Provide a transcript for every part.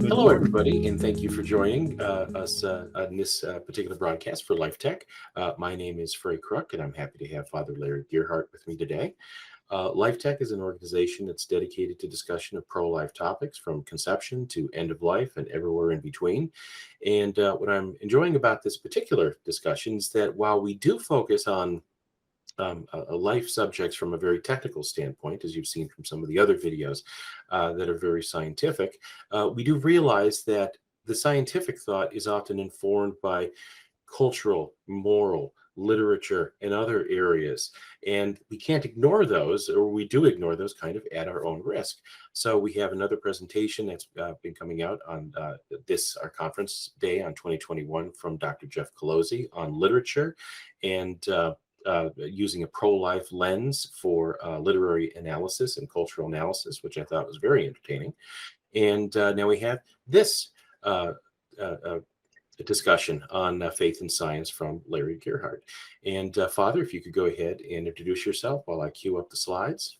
Hello, everybody, and thank you for joining us on this particular broadcast for Life Tech. My name is Frey Crook, and I'm happy to have Father Larry Gearhart with me today. Life Tech is an organization that's dedicated to discussion of pro-life topics from conception to end of life and everywhere in between. And what I'm enjoying about this particular discussion is that while we do focus on life subjects from a very technical standpoint, as you've seen from some of the other videos that are very scientific, we do realize that the scientific thought is often informed by cultural, moral, literature, and other areas. And we can't ignore those, or we do ignore those kind of at our own risk. So we have another presentation that's been coming out on our conference day on 2021 from Dr. Jeff Colosi on literature and using a pro-life lens for literary analysis and cultural analysis, which I thought was very entertaining. And now we have this discussion on faith and science from Larry Gearhart. And Father, if you could go ahead and introduce yourself while I cue up the slides.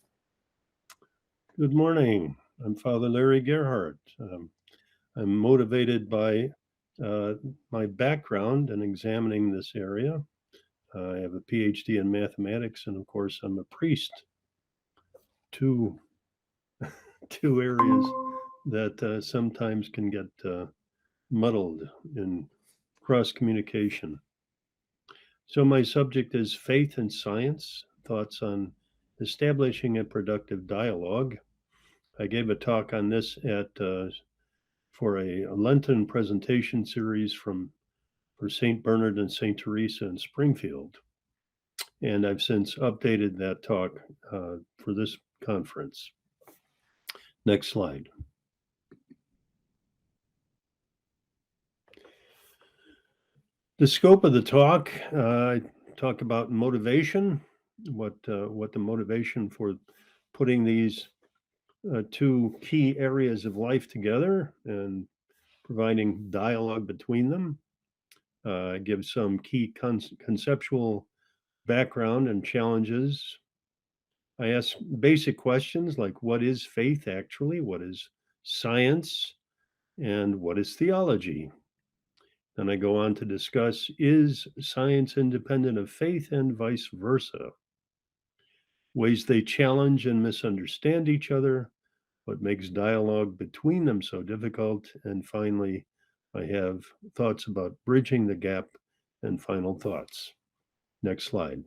Good morning. I'm Father Larry Gearhart. I'm motivated by my background in examining this area. I have a PhD in mathematics, and of course, I'm a priest. Two areas that sometimes can get muddled in cross communication. So my subject is faith and science, thoughts on establishing a productive dialogue. I gave a talk on this for a Lenten presentation series for St. Bernard and St. Teresa in Springfield. And I've since updated that talk for this conference. Next slide. The scope of the talk, I talk about motivation, what the motivation for putting these two key areas of life together and providing dialogue between them. Give some key conceptual background and challenges. I ask basic questions like what is faith actually, what is science, and what is theology? Then I go on to discuss, is science independent of faith and vice versa? Ways they challenge and misunderstand each other, what makes dialogue between them so difficult, and finally, I have thoughts about bridging the gap and final thoughts. Next slide.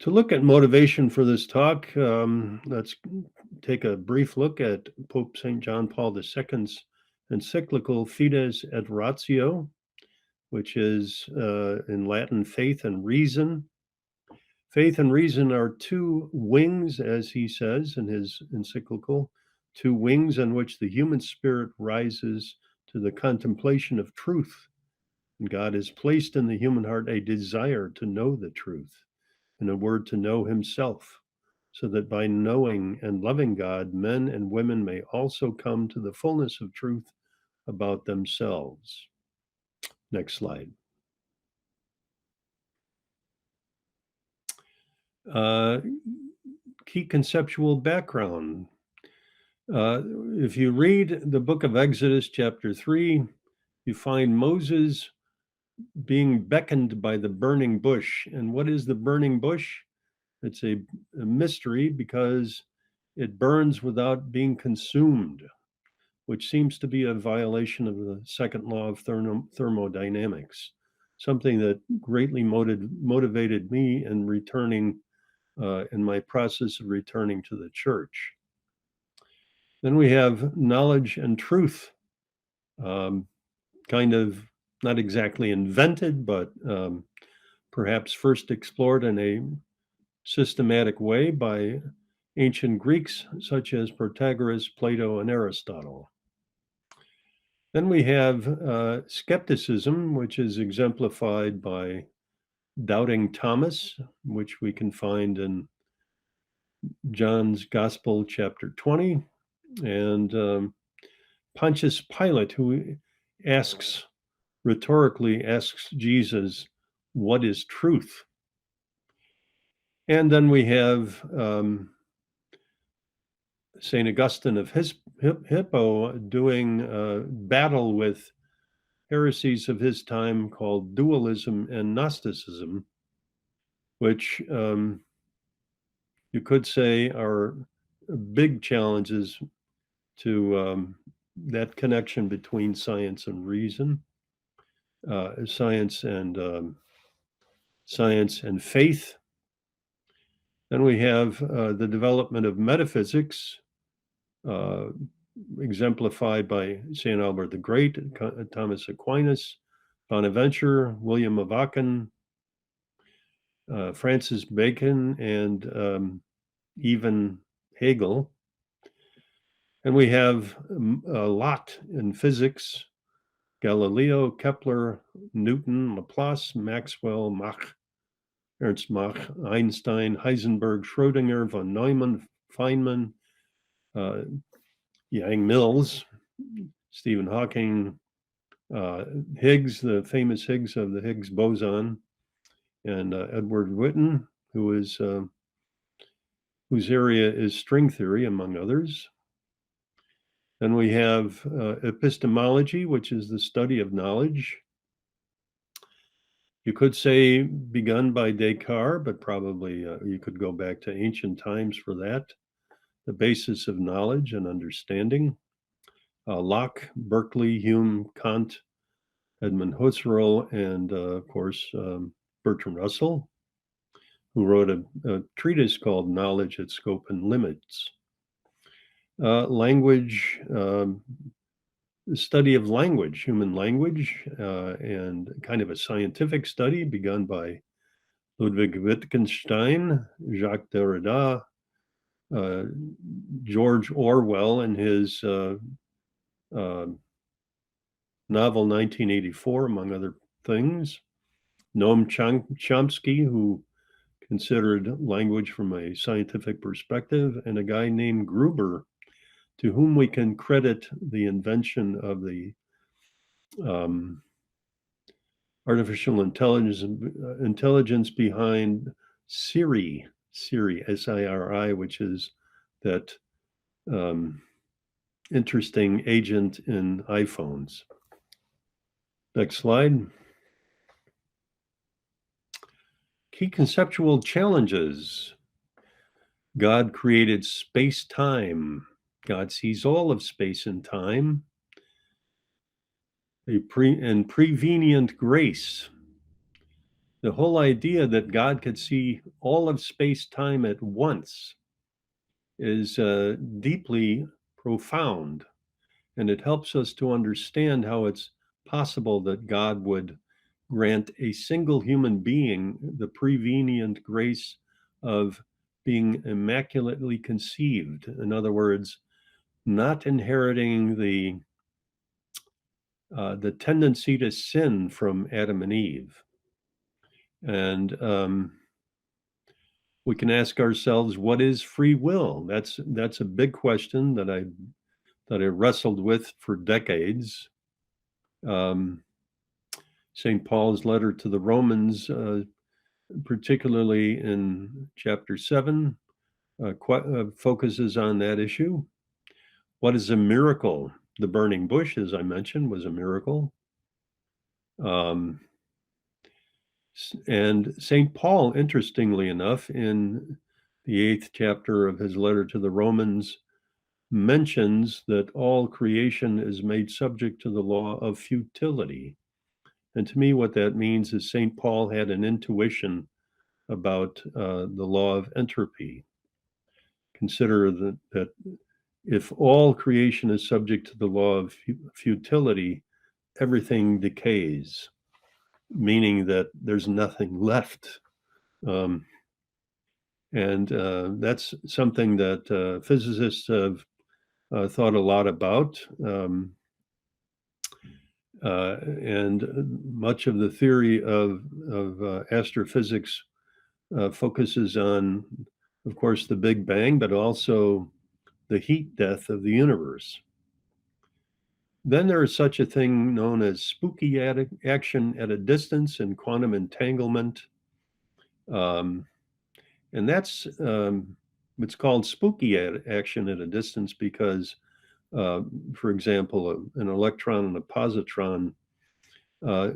To look at motivation for this talk, let's take a brief look at Pope St. John Paul II's encyclical Fides et Ratio, which is in Latin, faith and reason. Faith and reason are two wings, as he says in his encyclical, two wings on which the human spirit rises to the contemplation of truth. And God has placed in the human heart a desire to know the truth, in a word, to know himself, so that by knowing and loving God, men and women may also come to the fullness of truth about themselves. Next slide. Key conceptual background. If you read the book of Exodus, chapter 3, you find Moses being beckoned by the burning bush. And what is the burning bush? It's a mystery because it burns without being consumed, which seems to be a violation of the second law of thermodynamics, something that greatly motivated me in returning, in my process of returning to the church. Then we have knowledge and truth, kind of not exactly invented, but perhaps first explored in a systematic way by ancient Greeks such as Protagoras, Plato, and Aristotle. Then we have skepticism, which is exemplified by doubting Thomas, which we can find in John's Gospel, chapter 20, and Pontius Pilate, who rhetorically asks Jesus, what is truth? And then we have St. Augustine of Hippo doing battle with heresies of his time called dualism and Gnosticism, which you could say are big challenges to that connection between science and reason, science and faith. Then we have the development of metaphysics, exemplified by St. Albert the Great, Thomas Aquinas, Bonaventure, William of Ockham, Francis Bacon, and even Hegel. And we have a lot in physics: Galileo, Kepler, Newton, Laplace, Maxwell, Mach, Ernst Mach, Einstein, Heisenberg, Schrödinger, von Neumann, Feynman, Yang Mills, Stephen Hawking, Higgs, the famous Higgs of the Higgs boson, and Edward Witten, whose area is string theory, among others. Then we have epistemology, which is the study of knowledge. You could say begun by Descartes, but probably you could go back to ancient times for that. The basis of knowledge and understanding. Locke, Berkeley, Hume, Kant, Edmund Husserl, and of course, Bertrand Russell, who wrote a treatise called Knowledge, Its Scope and Limits. Language, the study of language, human language, and kind of a scientific study begun by Ludwig Wittgenstein, Jacques Derrida, George Orwell in his novel 1984, among other things, Noam Chomsky, who considered language from a scientific perspective, and a guy named Gruber, to whom we can credit the invention of the artificial intelligence behind Siri, S-I-R-I, which is that interesting agent in iPhones. Next slide. Key conceptual challenges. God created space-time. God sees all of space and time. Prevenient grace. The whole idea that God could see all of space-time at once is deeply profound, and it helps us to understand how it's possible that God would grant a single human being the prevenient grace of being immaculately conceived. In other words, not inheriting the tendency to sin from Adam and Eve. And we can ask ourselves, what is free will? That's a big question that I wrestled with for decades. St. Paul's letter to the Romans, particularly in chapter 7, focuses on that issue. What is a miracle? The burning bush, as I mentioned, was a miracle. And St. Paul, interestingly enough, in the 8th chapter of his letter to the Romans, mentions that all creation is made subject to the law of futility. And to me, what that means is St. Paul had an intuition about the law of entropy. Consider that if all creation is subject to the law of futility, everything decays, meaning that there's nothing left. And that's something that physicists have thought a lot about. And much of the theory of astrophysics focuses on, of course, the Big Bang, but also the heat death of the universe. Then there is such a thing known as spooky action at a distance and quantum entanglement. And that's It's called spooky action at a distance because, for example, an electron and a positron uh,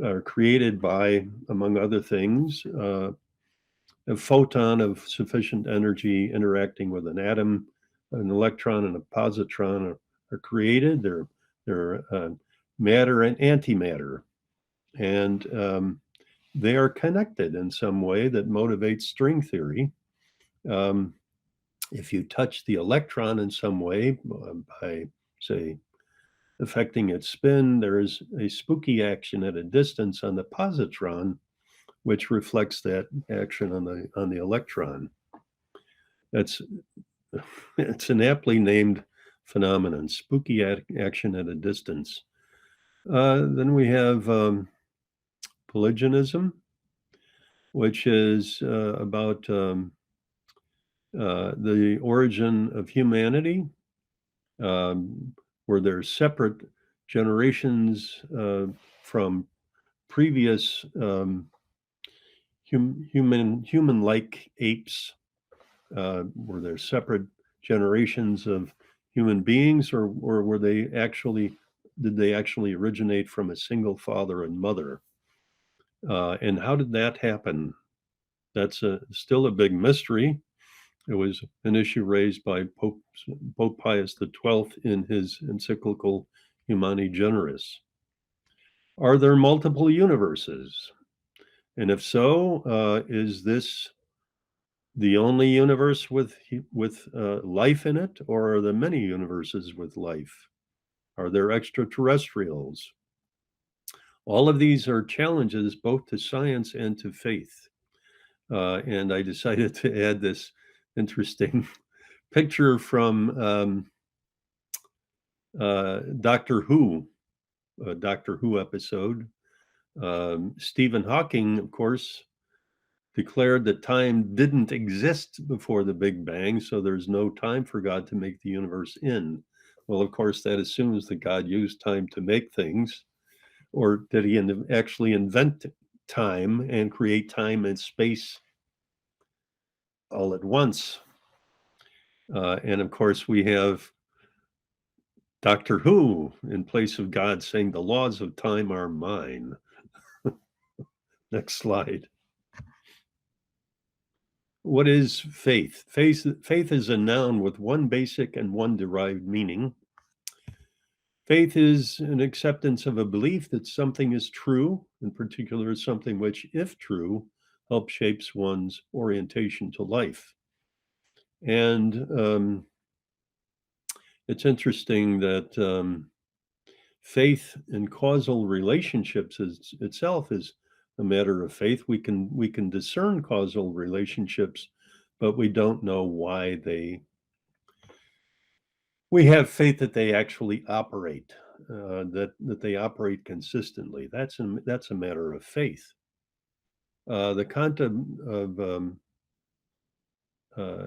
are created by, among other things, a photon of sufficient energy interacting with an atom. An electron and a positron are created. They're matter and antimatter, and they are connected in some way that motivates string theory. If you touch the electron in some way by, say, affecting its spin, there is a spooky action at a distance on the positron, which reflects that action on the electron. That's it's an aptly named phenomenon, spooky action at a distance. Then we have polygenism, which is about the origin of humanity, where there's separate generations from previous human-like apes, were there separate generations of human beings, or were they actually did they actually originate from a single father and mother? And how did that happen? That's still a big mystery. It was an issue raised by Pope Pius XII in his encyclical Humani Generis. Are there multiple universes? And if so, is this the only universe with life in it, or are there many universes with life? Are there extraterrestrials? All of these are challenges both to science and to faith. And I decided to add this interesting picture from Doctor Who, a Doctor Who episode. Stephen Hawking, of course, declared that time didn't exist before the Big Bang, so there's no time for God to make the universe in. Well, of course, that assumes that God used time to make things, or did he actually invent time and create time and space all at once? And of course, we have Doctor Who in place of God saying the laws of time are mine. Next slide. What is faith? Faith is a noun with one basic and one derived meaning. Faith is an acceptance of a belief that something is true, in particular, something which, if true, helps shapes one's orientation to life. And it's interesting that faith in causal relationships itself is a matter of faith. We can discern causal relationships, but we don't know why we have faith that they actually operate, that they operate consistently. That's a matter of faith. The concept of uh,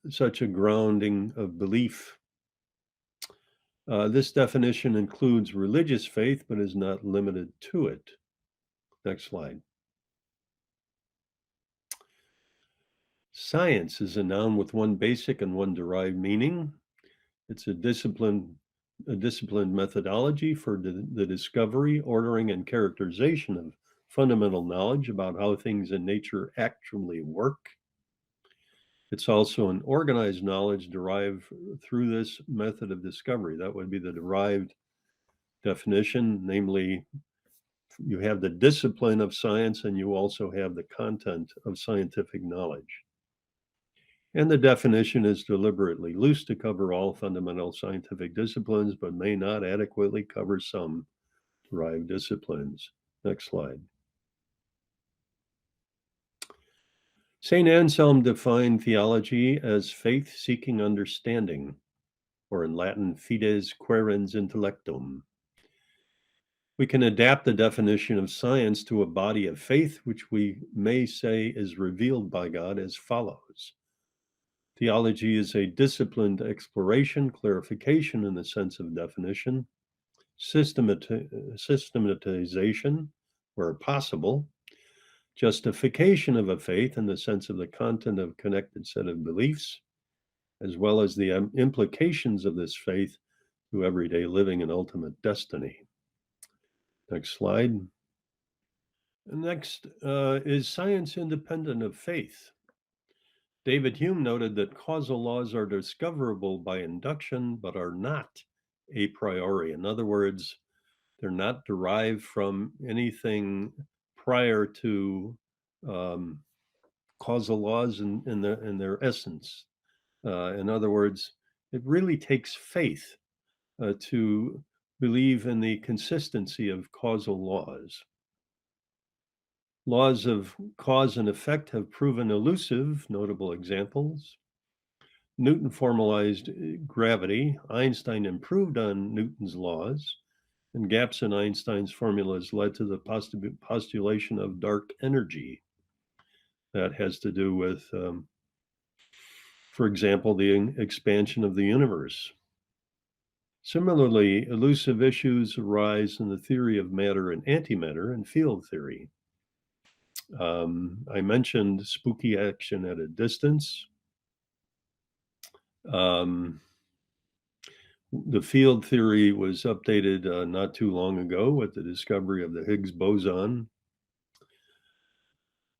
such a grounding of belief. This definition includes religious faith, but is not limited to it. Next slide. Science is a noun with one basic and one derived meaning. It's a disciplined methodology for the discovery, ordering, and characterization of fundamental knowledge about how things in nature actually work. It's also an organized knowledge derived through this method of discovery. That would be the derived definition, namely, you have the discipline of science and you also have the content of scientific knowledge. And the definition is deliberately loose to cover all fundamental scientific disciplines, but may not adequately cover some derived disciplines. Next slide. St. Anselm defined theology as faith seeking understanding, or in Latin, fides querens intellectum. We can adapt the definition of science to a body of faith, which we may say is revealed by God as follows. Theology is a disciplined exploration, clarification in the sense of definition, systematization where possible, justification of a faith in the sense of the content of a connected set of beliefs, as well as the implications of this faith to everyday living and ultimate destiny. Next slide. Next is science independent of faith. David Hume noted that causal laws are discoverable by induction, but are not a priori. In other words, they're not derived from anything prior to causal laws in their essence. In other words, it really takes faith to believe in the consistency of causal laws. Laws of cause and effect have proven elusive. Notable examples: Newton formalized gravity, Einstein improved on Newton's laws, and gaps in Einstein's formulas led to the postulation of dark energy. That has to do with, for example, the expansion of the universe. Similarly, elusive issues arise in the theory of matter and antimatter and field theory. I mentioned spooky action at a distance. The field theory was updated not too long ago with the discovery of the Higgs boson.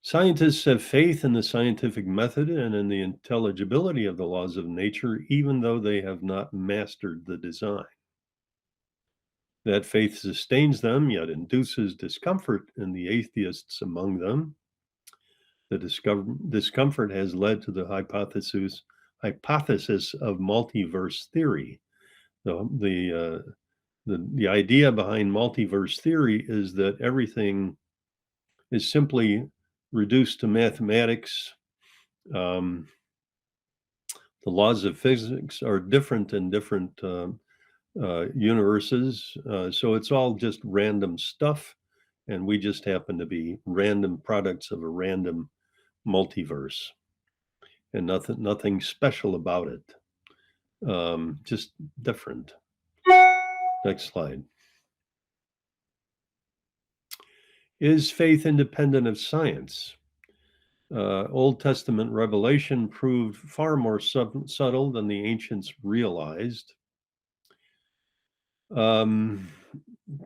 Scientists have faith in the scientific method and in the intelligibility of the laws of nature, even though they have not mastered the design. That faith sustains them, yet induces discomfort in the atheists among them. The discomfort has led to the hypothesis of multiverse theory. The idea behind multiverse theory is that everything is simply reduced to mathematics. The laws of physics are different in different universes, so it's all just random stuff, and we just happen to be random products of a random multiverse, and nothing special about it, just different. Next slide. Is faith independent of science? Old Testament revelation proved far more subtle than the ancients realized.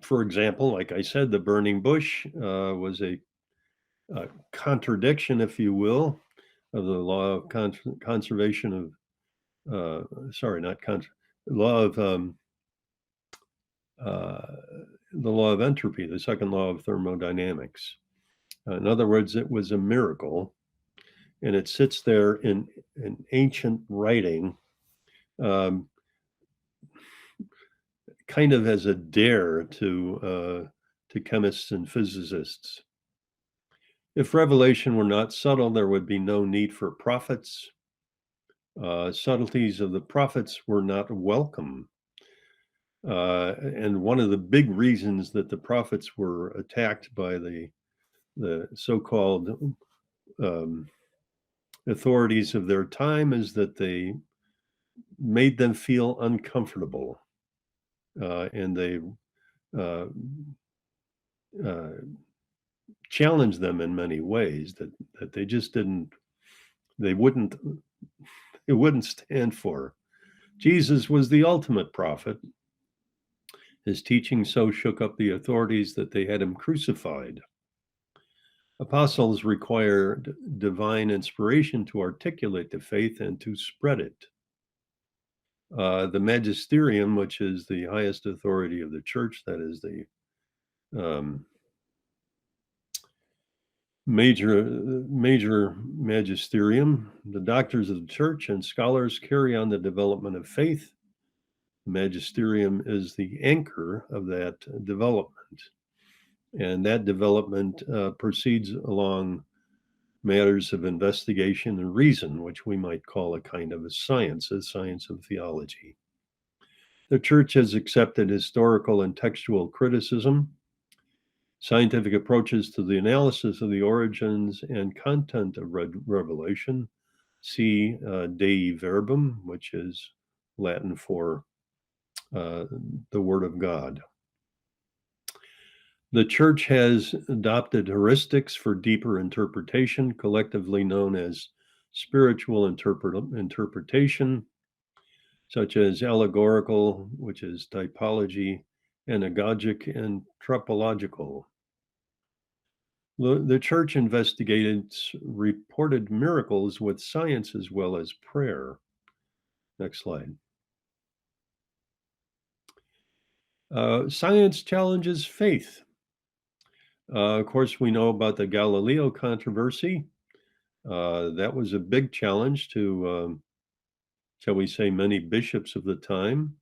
For example, like I said, the burning bush was a contradiction, if you will, of the law of conservation of, law of the law of entropy, the second law of thermodynamics. In other words, it was a miracle, and it sits there in ancient writing, kind of as a dare to chemists and physicists. If revelation were not subtle, there would be no need for prophets. Subtleties of the prophets were not welcome. And one of the big reasons that the prophets were attacked by the so-called authorities of their time is that they made them feel uncomfortable, and they challenged them in many ways that they just wouldn't stand for. Jesus was the ultimate prophet. His teaching so shook up the authorities that they had him crucified. Apostles required divine inspiration to articulate the faith and to spread it. The magisterium, which is the highest authority of the church, that is the major magisterium, the doctors of the church and scholars carry on the development of faith. The magisterium is the anchor of that development, and that development proceeds along matters of investigation and reason, which we might call a kind of a science of theology. The church has accepted historical and textual criticism, scientific approaches to the analysis of the origins and content of revelation. See Dei Verbum, which is Latin for the Word of God. The church has adopted heuristics for deeper interpretation, collectively known as spiritual interpretation, such as allegorical, which is typology, anagogic, and tropological. The church investigated reported miracles with science as well as prayer. Next slide. Science challenges faith. Of course, we know about the Galileo controversy. That was a big challenge to, shall we say, many bishops of the time.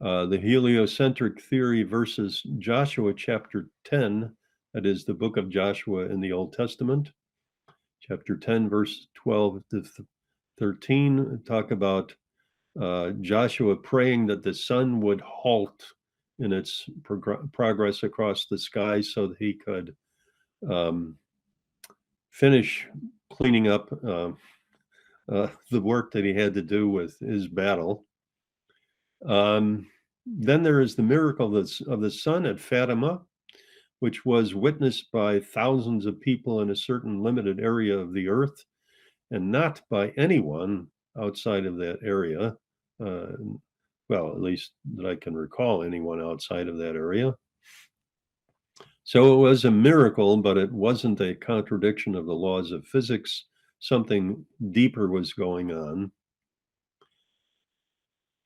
The heliocentric theory versus Joshua chapter 10, that is the book of Joshua in the Old Testament. Chapter 10, verse 12 to 13, talk about Joshua praying that the sun would halt in its progress across the sky so that he could finish cleaning up the work that he had to do with his battle. Then there is the miracle of the sun at Fatima, which was witnessed by thousands of people in a certain limited area of the earth, and not by anyone outside of that area. Well, at least that I can recall anyone outside of that area. So it was a miracle, but it wasn't a contradiction of the laws of physics. Something deeper was going on.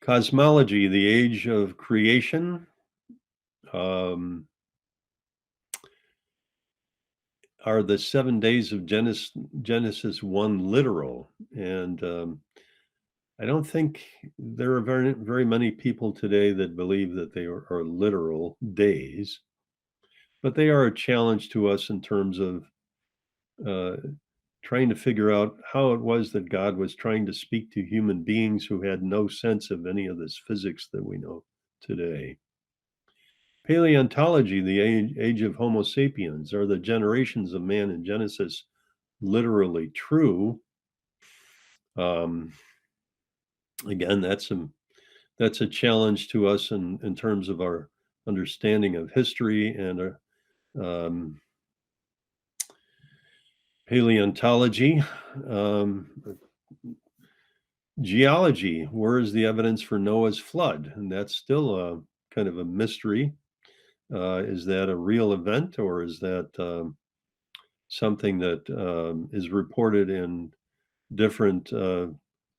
Cosmology, the age of creation. Are the 7 days of Genesis 1 literal? And I don't think there are very many people today that believe that they are literal days, but they are a challenge to us in terms of trying to figure out how it was that God was trying to speak to human beings who had no sense of any of this physics that we know today. Paleontology, the age of Homo sapiens, are the generations of man in Genesis literally true? Again, that's a challenge to us in terms of our understanding of history and paleontology. Geology, where is the evidence for Noah's flood? And that's still a kind of a mystery. Is that a real event, or is that something that is reported in different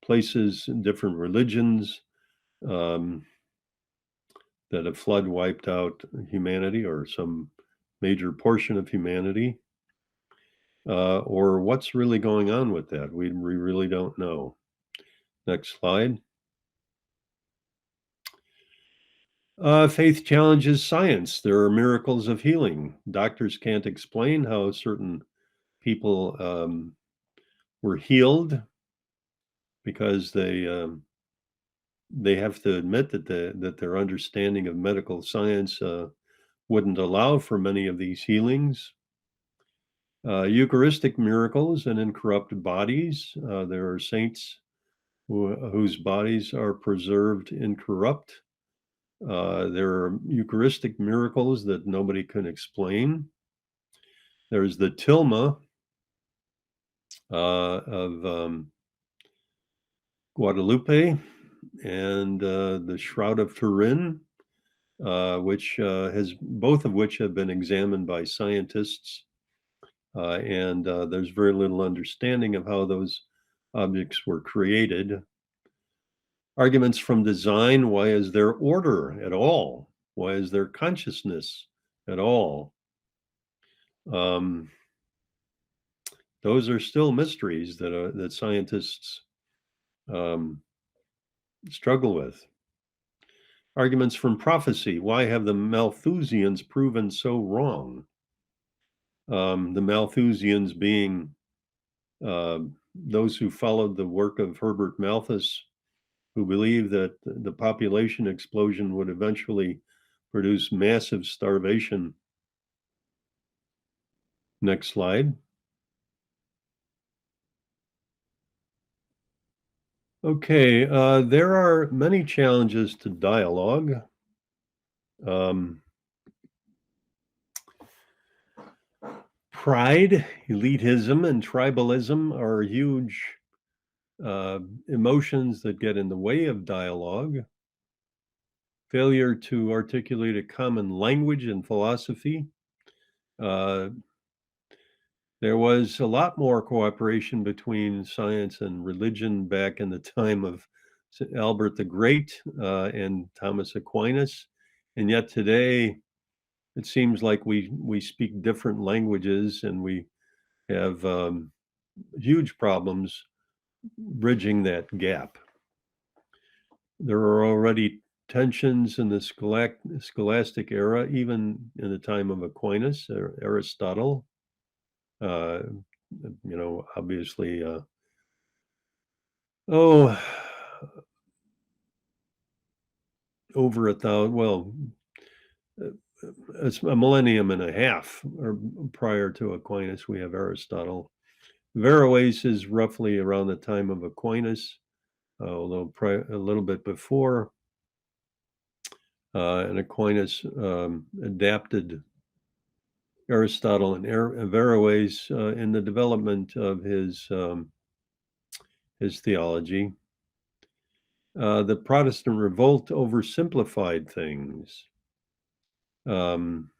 places, in different religions, that a flood wiped out humanity or some major portion of humanity? Or what's really going on with that? We really don't know. Next slide. Faith challenges science. There are miracles of healing. Doctors can't explain how certain people were healed because they have to admit that their understanding of medical science wouldn't allow for many of these healings. Eucharistic miracles and incorrupt bodies. There are saints whose bodies are preserved incorrupt. There are Eucharistic miracles that nobody can explain. There's the tilma of Guadalupe and the Shroud of Turin, which both of which have been examined by scientists. And there's very little understanding of how those objects were created. Arguments from design: why is there order at all? Why is there consciousness at all? Those are still mysteries that scientists struggle with. Arguments from prophecy: why have the Malthusians proven so wrong? The Malthusians being those who followed the work of Herbert Malthus, who believed that the population explosion would eventually produce massive starvation. Next slide. Okay, there are many challenges to dialogue. Pride, elitism, and tribalism are huge emotions that get in the way of dialogue. Failure to articulate a common language and philosophy. There was a lot more cooperation between science and religion back in the time of Albert the Great and Thomas Aquinas. And yet today, it seems like we speak different languages and we have huge problems bridging that gap. There are already tensions in the scholastic era, even in the time of Aquinas or Aristotle. Obviously, over 1,000, well, it's a millennium and a half or prior to Aquinas, we have Aristotle. Verroes is roughly around the time of Aquinas, although a little bit before. And Aquinas adapted Aristotle and Verroes in the development of his theology. The Protestant revolt oversimplified things. And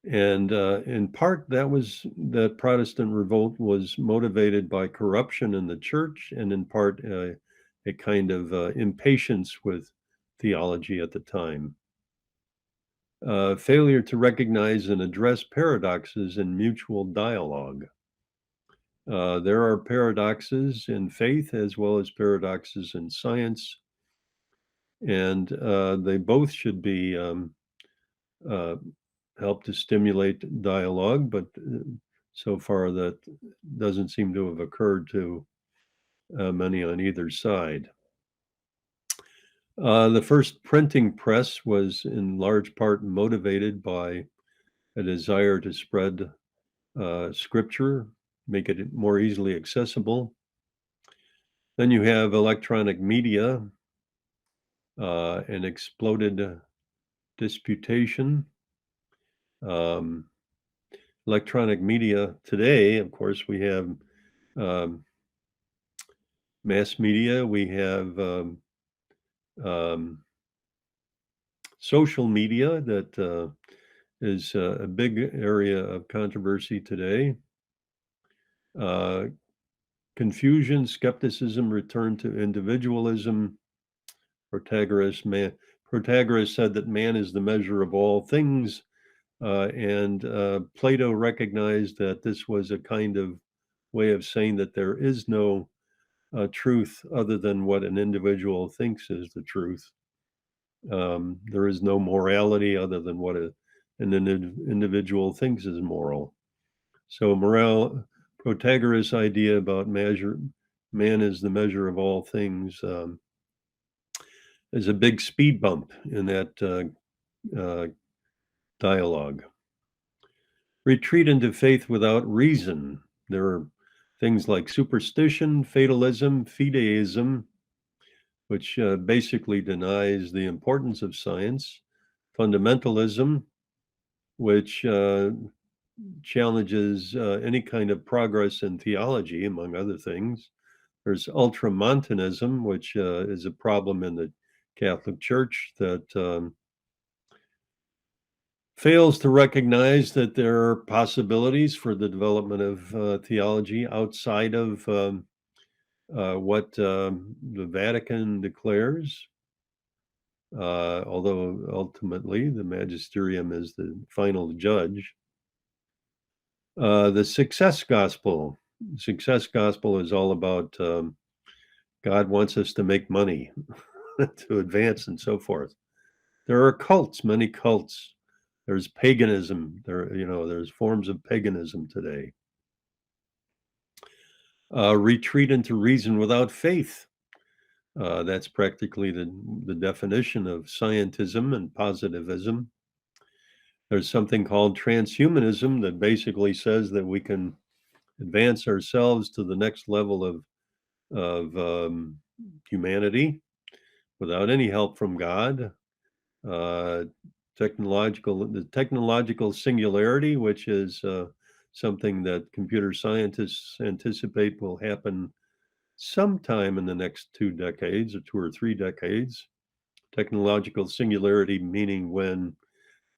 in part, that Protestant revolt was motivated by corruption in the church, and in part, a kind of impatience with theology at the time. Failure to recognize and address paradoxes in mutual dialogue. There are paradoxes in faith as well as paradoxes in science, and they both should be help to stimulate dialogue, but so far that doesn't seem to have occurred to many on either side. The first printing press was in large part motivated by a desire to spread scripture, make it more easily accessible. Then you have electronic media and exploded disputation. Electronic media today, of course, we have mass media, we have social media that is a big area of controversy today. Confusion, skepticism, return to individualism. Protagoras said that man is the measure of all things, and Plato recognized that this was a kind of way of saying that there is no truth other than what an individual thinks is the truth. There is no morality other than what an individual thinks is moral. So Protagoras' idea about man is the measure of all things is a big speed bump in that dialogue. Retreat into faith without reason. There are things like superstition, fatalism, fideism, which basically denies the importance of science, fundamentalism, which challenges any kind of progress in theology, among other things. There's ultramontanism, which is a problem in the Catholic Church that fails to recognize that there are possibilities for the development of theology outside of what the Vatican declares, although ultimately the magisterium is the final judge. The success gospel. Success gospel is all about God wants us to make money, to advance, and so forth. There are cults, many cults. There's paganism. There's forms of paganism today. Retreat into reason without faith. That's practically the definition of scientism and positivism. There's something called transhumanism that basically says that we can advance ourselves to the next level of humanity without any help from God, to the technological singularity, which is something that computer scientists anticipate will happen sometime in the next 2 decades or 2 or 3 decades. Technological singularity meaning when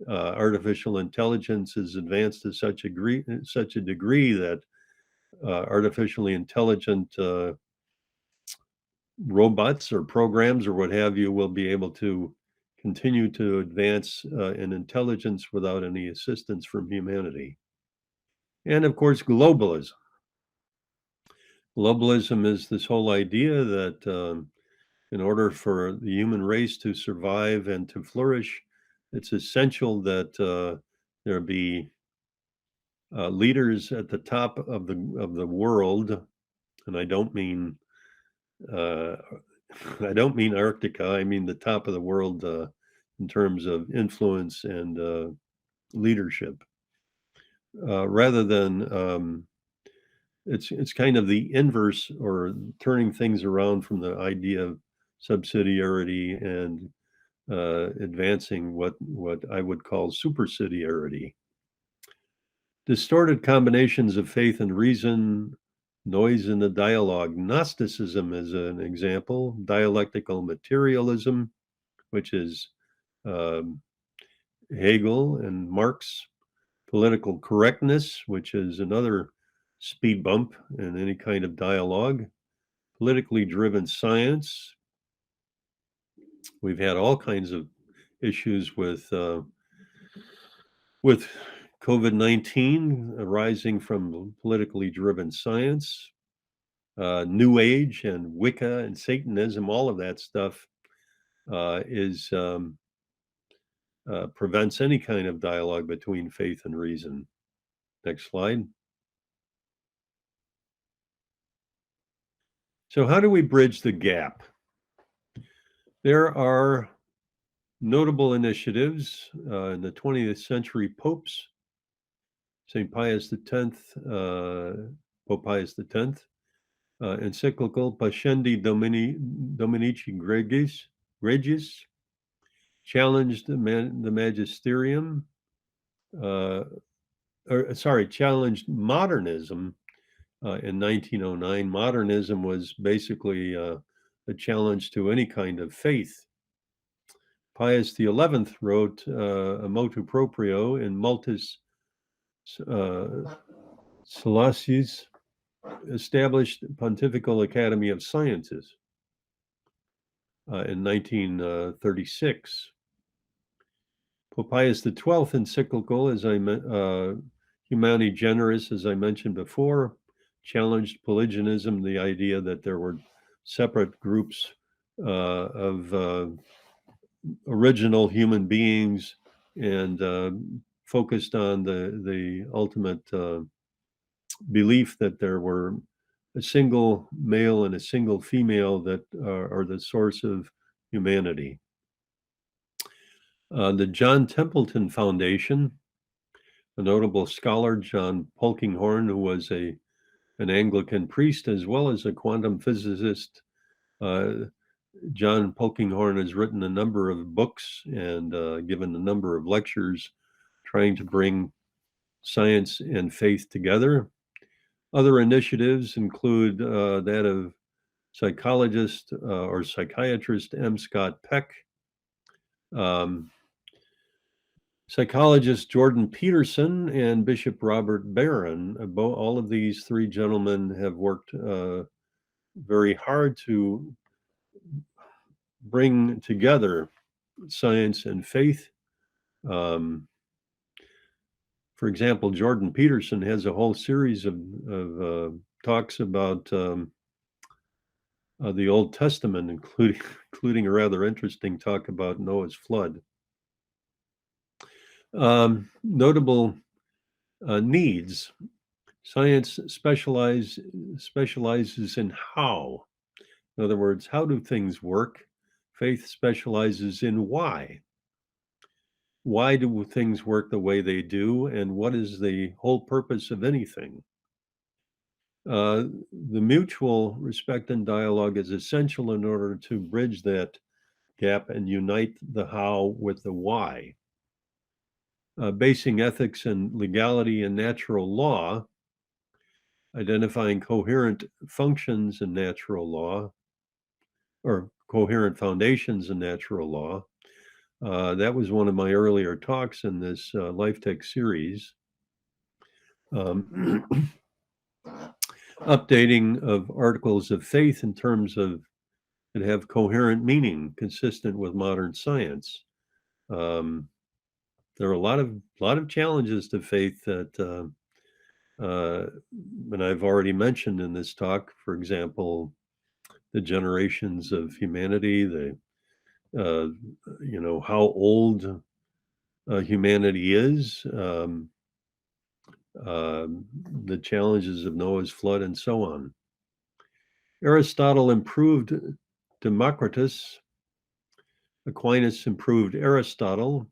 artificial intelligence is advanced to such a degree that artificially intelligent robots or programs or what have you will be able to continue to advance in intelligence without any assistance from humanity. And of course, globalism. Globalism is this whole idea that in order for the human race to survive and to flourish, it's essential that there be leaders at the top of the world, and I don't mean uh, I don't mean Antarctica. I mean the top of the world in terms of influence and leadership, rather than it's kind of the inverse or turning things around from the idea of subsidiarity and advancing what I would call supersidiarity. Distorted combinations of faith and reason, noise in the dialogue. Gnosticism is an example. Dialectical materialism, which is um, Hegel and Marx. Political correctness, which is another speed bump in any kind of dialogue. Politically driven science. We've had all kinds of issues with COVID-19 arising from politically driven science. New Age and Wicca and Satanism, all of that stuff is prevents any kind of dialogue between faith and reason. Next slide. So how do we bridge the gap? There are notable initiatives in the 20th century popes, St. Pius X, Pope Pius X, encyclical Pascendi Dominici Gregis challenged the magisterium, challenged modernism in 1909. Modernism was basically a challenge to any kind of faith. Pius XI wrote a motu proprio in Multis Salaces, established Pontifical Academy of Sciences in 1936. Pope Pius XII encyclical, Humani Generis, as I mentioned before, challenged polygenism, the idea that there were separate groups of original human beings, and focused on the ultimate belief that there were a single male and a single female that are the source of humanity. The John Templeton Foundation, a notable scholar, John Polkinghorne, who was an Anglican priest as well as a quantum physicist. John Polkinghorne has written a number of books and given a number of lectures trying to bring science and faith together. Other initiatives include that of psychologist or psychiatrist M. Scott Peck, psychologist Jordan Peterson, and Bishop Robert Barron. All of these three gentlemen have worked very hard to bring together science and faith. For example, Jordan Peterson has a whole series of talks about the Old Testament, including a rather interesting talk about Noah's flood. Notable needs. Science specializes in how. In other words, how do things work? Faith specializes in why. Why do things work the way they do, and what is the whole purpose of anything? The mutual respect and dialogue is essential in order to bridge that gap and unite the how with the why. basing ethics and legality in natural law, identifying coherent functions in natural law, or coherent foundations in natural law. That was one of my earlier talks in this LifeTech series. Updating of articles of faith in terms of that have coherent meaning consistent with modern science. There are a lot of challenges to faith that and I've already mentioned in this talk. For example, the generations of humanity, how old humanity is, the challenges of Noah's flood, and so on. Aristotle improved Democritus. Aquinas improved Aristotle,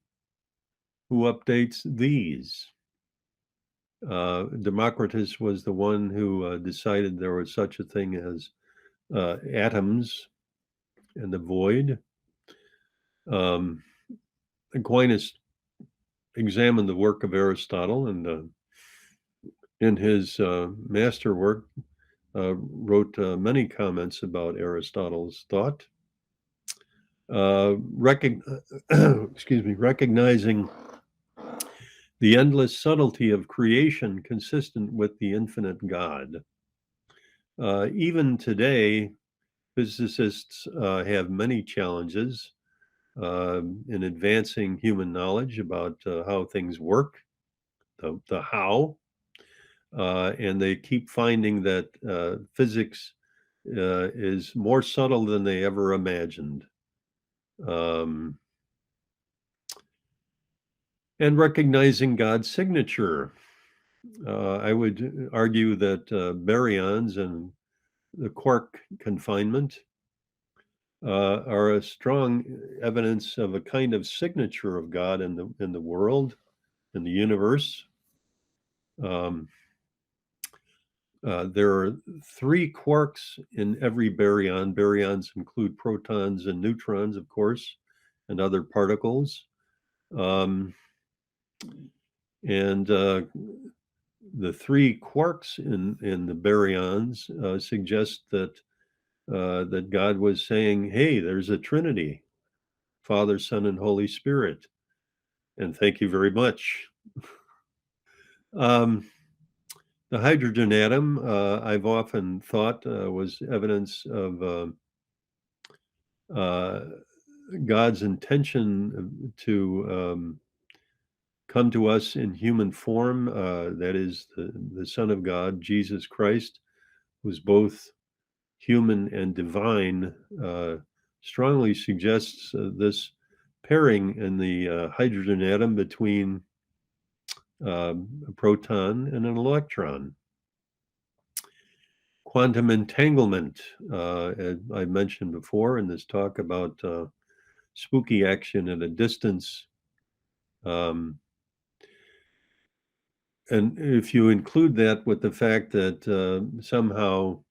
who updates these. Democritus was the one who decided there was such a thing as atoms and the void. Aquinas examined the work of Aristotle, and in his masterwork wrote many comments about Aristotle's thought. Recognizing the endless subtlety of creation consistent with the infinite God. Even today, physicists have many challenges in advancing human knowledge about how things work, the how, and they keep finding that physics is more subtle than they ever imagined. And recognizing God's signature. I would argue that baryons and the quark confinement are a strong evidence of a kind of signature of God in the world, in the universe. There are 3 quarks in every baryon. Baryons include protons and neutrons, of course, and other particles. And the 3 quarks in the baryons suggest that God was saying, "Hey, there's a Trinity, Father, Son, and Holy Spirit, and thank you very much." The hydrogen atom, I've often thought, was evidence of God's intention to come to us in human form. That is, the Son of God, Jesus Christ, who's both human and divine, strongly suggests this pairing in the hydrogen atom between a proton and an electron. Quantum entanglement, as I mentioned before in this talk about spooky action at a distance. And if you include that with the fact that somehow,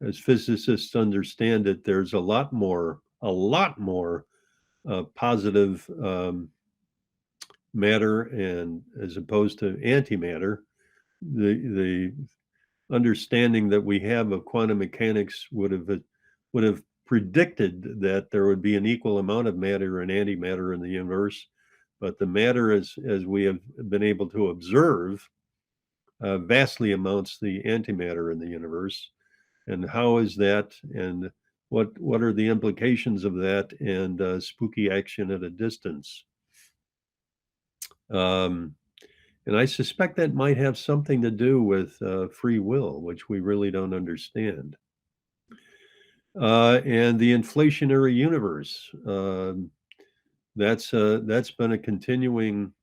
as physicists understand it, there's a lot more positive matter, and as opposed to antimatter, the understanding that we have of quantum mechanics would have predicted that there would be an equal amount of matter and antimatter in the universe, but the matter, as we have been able to observe, vastly amounts the antimatter in the universe. And how is that? And what are the implications of that? And spooky action at a distance. And I suspect that might have something to do with free will, which we really don't understand. And the inflationary universe. That's been a continuing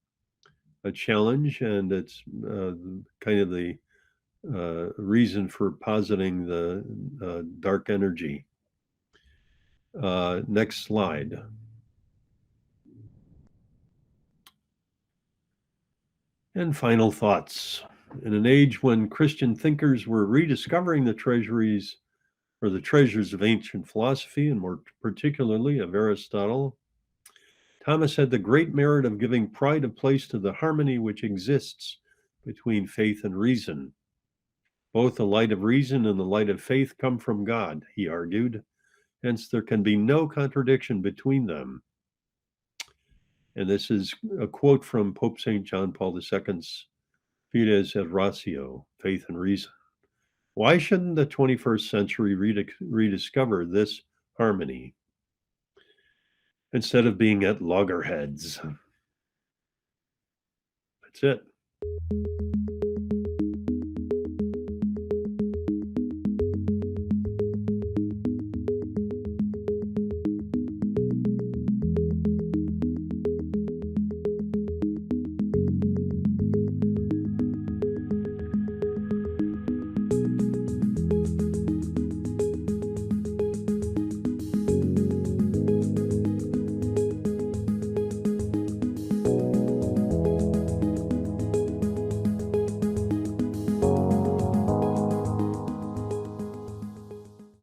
challenge, and it's kind of the reason for positing the dark energy. Next slide. And final thoughts. In an age when Christian thinkers were rediscovering the treasures of ancient philosophy, and more particularly of Aristotle, Thomas had the great merit of giving pride of place to the harmony which exists between faith and reason. Both the light of reason and the light of faith come from God, he argued. Hence, there can be no contradiction between them. And this is a quote from Pope St. John Paul II's Fides et Ratio, Faith and Reason. Why shouldn't the 21st century rediscover this harmony instead of being at loggerheads? That's it.